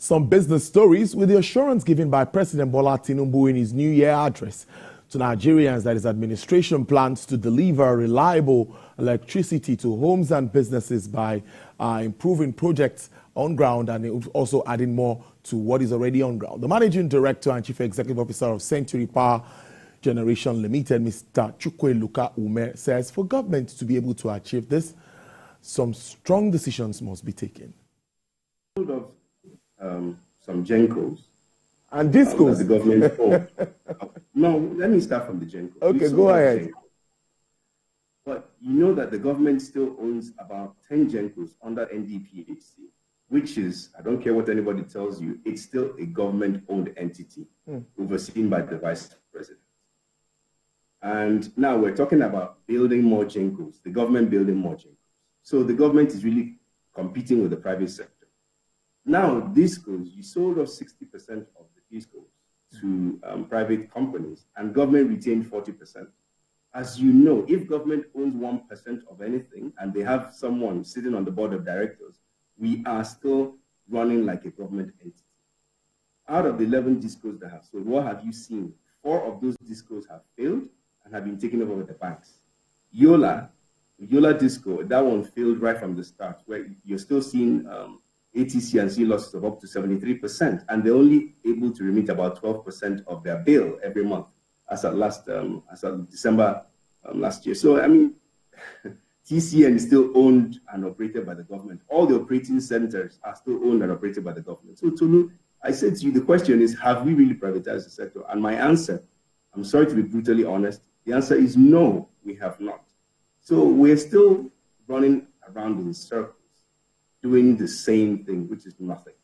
Some business stories with the assurance given by President Bola Tinubu in his New Year address to Nigerians that his administration plans to deliver reliable electricity to homes and businesses by improving projects on ground and also adding more to what is already on ground. The Managing Director and Chief Executive Officer of Century Power Generation Limited, Mr. Chukweluka Ume, says for government to be able to achieve this, some strong decisions must be taken. Some GENCOs. And discos. The government owned. No, let me start from the GENCOs. Okay, go ahead. But you know that the government still owns about 10 GENCOs under NDPHC, which is, I don't care what anybody tells you, it's still a government-owned entity overseen by the Vice President. And now we're talking about building more GENCOs, the government building more GENCOs. So the government is really competing with the private sector. Now, discos, you sold off 60% of the discos to private companies, and government retained 40%. As you know, if government owns 1% of anything, and they have someone sitting on the board of directors, we are still running like a government entity. Out of the 11 discos that have sold, what have you seen? 4 of those discos have failed and have been taken over by the banks. Yola Disco, that one failed right from the start, where you're still seeing ATC and C losses of up to 73%, and they're only able to remit about 12% of their bill every month as of December last year. So, I mean, TCN is still owned and operated by the government. All the operating centers are still owned and operated by the government. So, Tolu, I said to you, the question is, have we really privatized the sector? And my answer, I'm sorry to be brutally honest, the answer is no, we have not. So we're still running around in circles, doing the same thing, which is nothing.